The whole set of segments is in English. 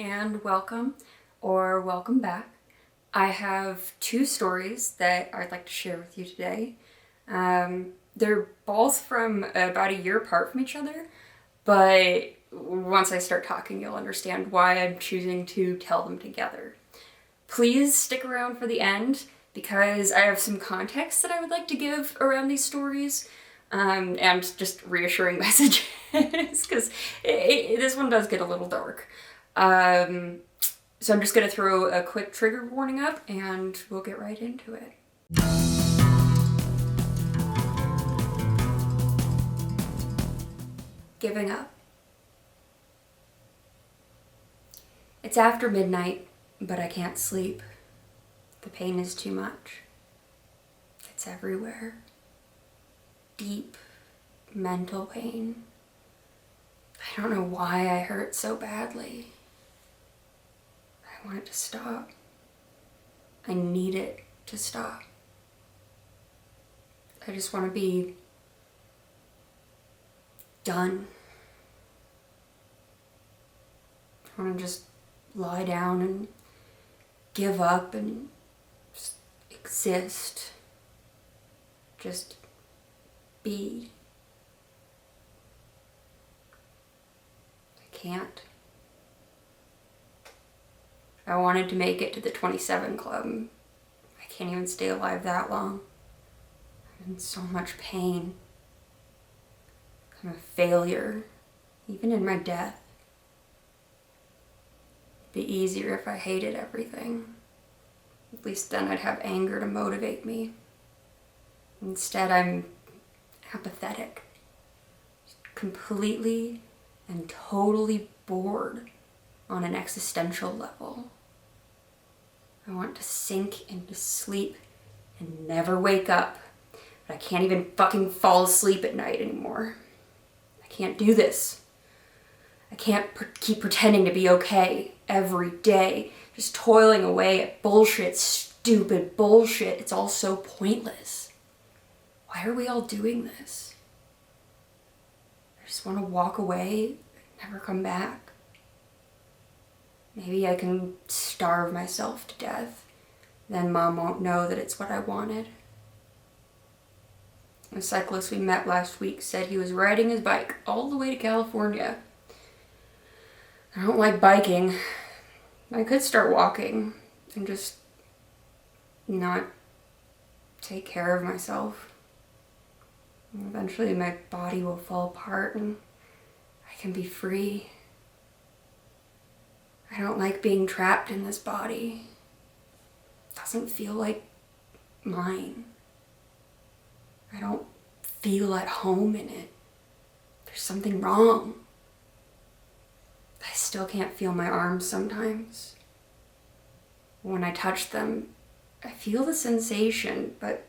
and welcome or welcome back. I have two stories that I'd like to share with you today. They're both from about a year apart from each other, but once I start talking, you'll understand why I'm choosing to tell them together. Please stick around for the end because I have some context that I would like to give around these stories. And just reassuring messages, because this one does get a little dark. So I'm just going to throw a quick trigger warning up, and we'll get right into it. Giving up. It's after midnight, but I can't sleep. The pain is too much. It's everywhere. Deep mental pain. I don't know why I hurt so badly. I want it to stop. I need it to stop. I just want to be done. I want to just lie down and give up and just exist. Just be. I can't. I wanted to make it to the 27 club. I can't even stay alive that long. I'm in so much pain. I'm a failure, even in my death. It'd be easier if I hated everything. At least then I'd have anger to motivate me. Instead, I'm apathetic, completely and totally bored on an existential level. I want to sink into sleep and never wake up, but I can't even fucking fall asleep at night anymore. I can't do this. I can't keep pretending to be okay every day, just toiling away at bullshit, stupid bullshit. It's all so pointless. Why are we all doing this? I just want to walk away and never come back. Maybe I can starve myself to death. Then Mom won't know that it's what I wanted. A cyclist we met last week said he was riding his bike all the way to California. I don't like biking. I could start walking and just not take care of myself. Eventually my body will fall apart and I can be free. I don't like being trapped in this body. It doesn't feel like mine. I don't feel at home in it. There's something wrong. I still can't feel my arms sometimes. When I touch them, I feel the sensation, but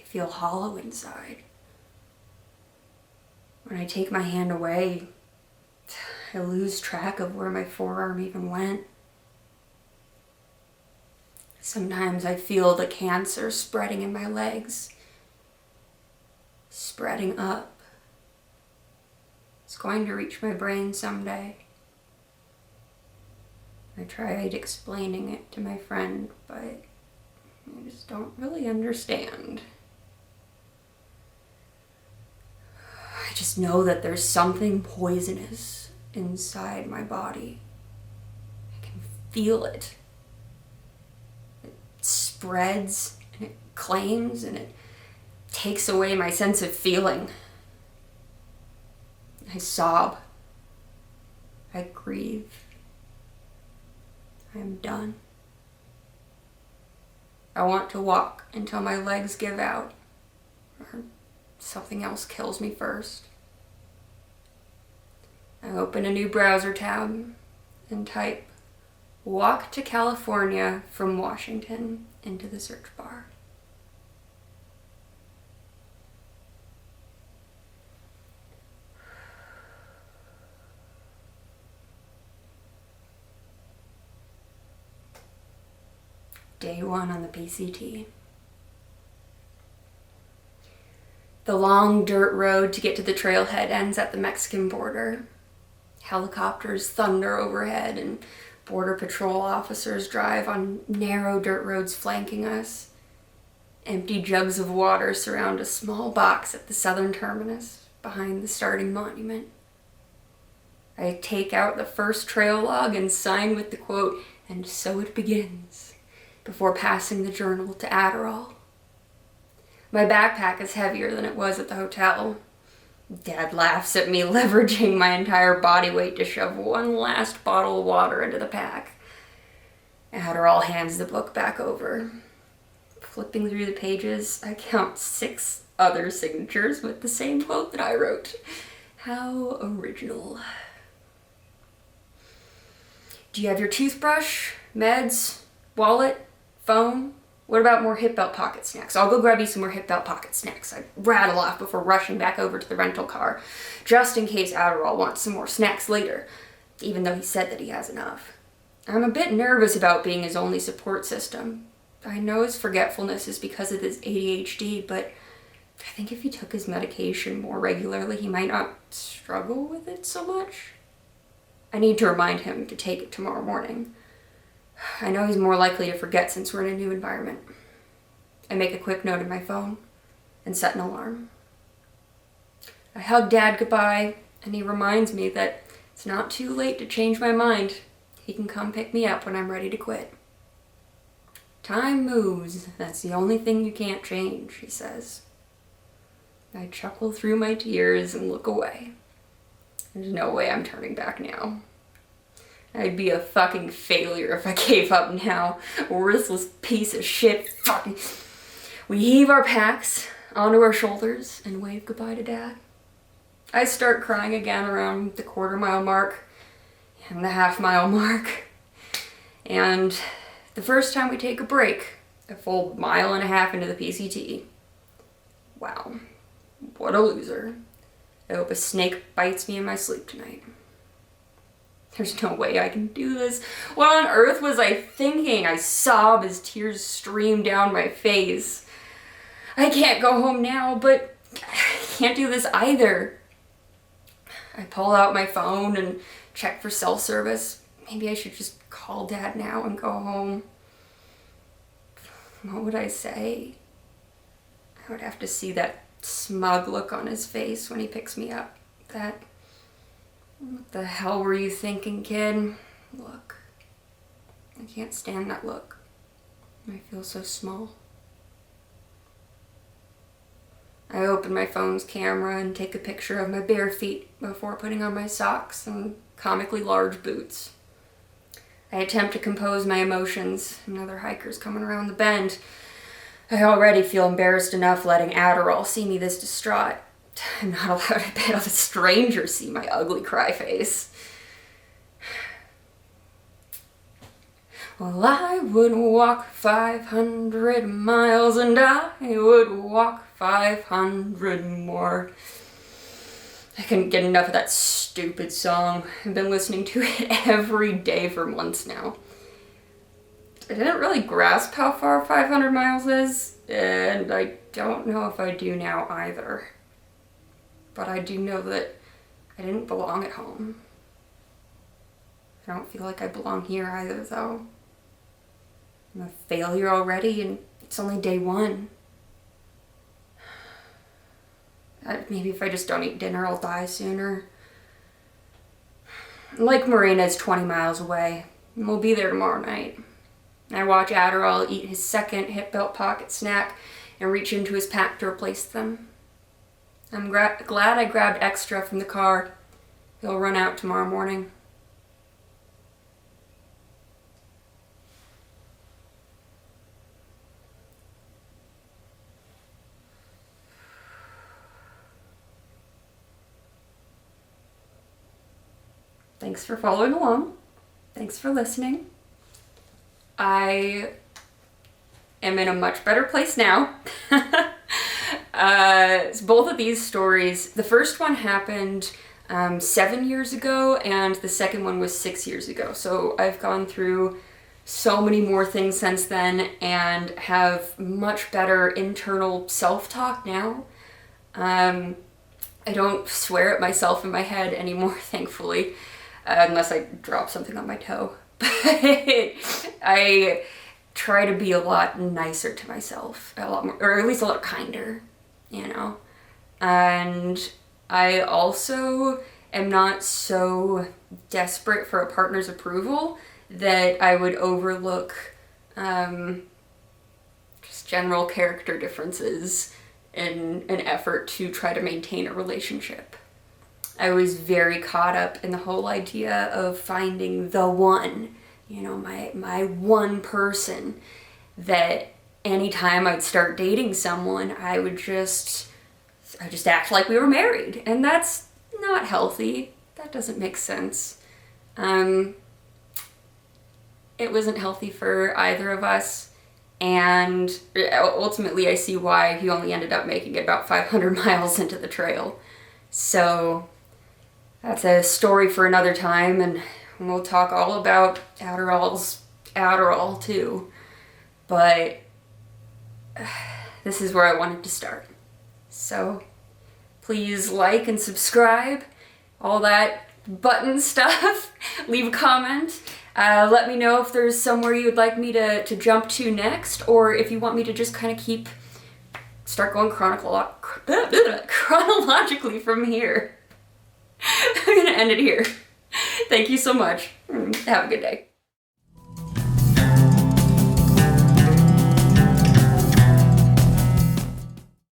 feel hollow inside. When I take my hand away, I lose track of where my forearm even went. Sometimes I feel the cancer spreading in my legs, spreading up. It's going to reach my brain someday. I tried explaining it to my friend, but I just don't really understand. I just know that there's something poisonous inside my body. I can feel it. It spreads and it claims and it takes away my sense of feeling. I sob. I grieve. I am done. I want to walk until my legs give out, or something else kills me first. I open a new browser tab and type "walk to California from Washington" into the search bar. Day 1 on the PCT. The long dirt road to get to the trailhead ends at the Mexican border. Helicopters thunder overhead and Border Patrol officers drive on narrow dirt roads flanking us. Empty jugs of water surround a small box at the southern terminus, behind the starting monument. I take out the first trail log and sign with the quote, "And so it begins," before passing the journal to Adderall. My backpack is heavier than it was at the hotel. Dad laughs at me, leveraging my entire body weight to shove one last bottle of water into the pack. Adderall hands the book back over. Flipping through the pages, I count 6 other signatures with the same quote that I wrote. How original. Do you have your toothbrush, meds, wallet, phone? What about more hip belt pocket snacks? I'll go grab you some more hip belt pocket snacks. I rattle off before rushing back over to the rental car, just in case Adderall wants some more snacks later, even though he said that he has enough. I'm a bit nervous about being his only support system. I know his forgetfulness is because of his ADHD, but I think if he took his medication more regularly, he might not struggle with it so much. I need to remind him to take it tomorrow morning. I know he's more likely to forget since we're in a new environment. I make a quick note in my phone and set an alarm. I hug Dad goodbye, and he reminds me that it's not too late to change my mind. He can come pick me up when I'm ready to quit. Time moves. That's the only thing you can't change, he says. I chuckle through my tears and look away. There's no way I'm turning back now. I'd be a fucking failure if I gave up now. Worthless piece of shit. Fucking. We heave our packs onto our shoulders and wave goodbye to Dad. I start crying again around the 1/4-mile mark and the 1/2-mile mark. And the first time we take a break, a full 1.5 miles into the PCT. Wow. What a loser. I hope a snake bites me in my sleep tonight. There's no way I can do this. What on earth was I thinking? I sob as tears stream down my face. I can't go home now, but I can't do this either. I pull out my phone and check for cell service. Maybe I should just call Dad now and go home. What would I say? I would have to see that smug look on his face when he picks me up. That, "What the hell were you thinking, kid?" Look. I can't stand that look. I feel so small. I open my phone's camera and take a picture of my bare feet before putting on my socks and comically large boots. I attempt to compose my emotions. Another hiker's coming around the bend. I already feel embarrassed enough letting Adderall see me this distraught. I'm not allowed to let a stranger see my ugly cry face. Well, I would walk 500 miles and I would walk 500 more. I couldn't get enough of that stupid song. I've been listening to it every day for months now. I didn't really grasp how far 500 miles is, and I don't know if I do now either. But I do know that I didn't belong at home. I don't feel like I belong here either, though. I'm a failure already, and it's only day 1. Maybe if I just don't eat dinner, I'll die sooner. Lake Marina is 20 miles away, and we'll be there tomorrow night. I watch Adderall eat his second hip belt pocket snack and reach into his pack to replace them. I'm glad I grabbed extra from the car. He'll run out tomorrow morning. Thanks for following along. Thanks for listening. I am in a much better place now. Both of these stories, the first one happened 7 years ago and the second one was 6 years ago. So I've gone through so many more things since then and have much better internal self-talk now. I don't swear at myself in my head anymore, thankfully. unless I drop something on my toe. But I try to be a lot nicer to myself, a lot more, or at least a lot kinder, you know? And I also am not so desperate for a partner's approval that I would overlook just general character differences in an effort to try to maintain a relationship. I was very caught up in the whole idea of finding the one, you know, my one person, that anytime I'd start dating someone, I just act like we were married, and that's not healthy. That doesn't make sense. It wasn't healthy for either of us, and ultimately I see why he only ended up making it about 500 miles into the trail. So that's a story for another time, and we'll talk all about Adderall too. But this is where I wanted to start. So please like and subscribe, all that button stuff. Leave a comment. Let me know if there's somewhere you would like me to jump to next, or if you want me to just kind of start going chronologically from here. I'm gonna end it here. Thank you so much. Have a good day.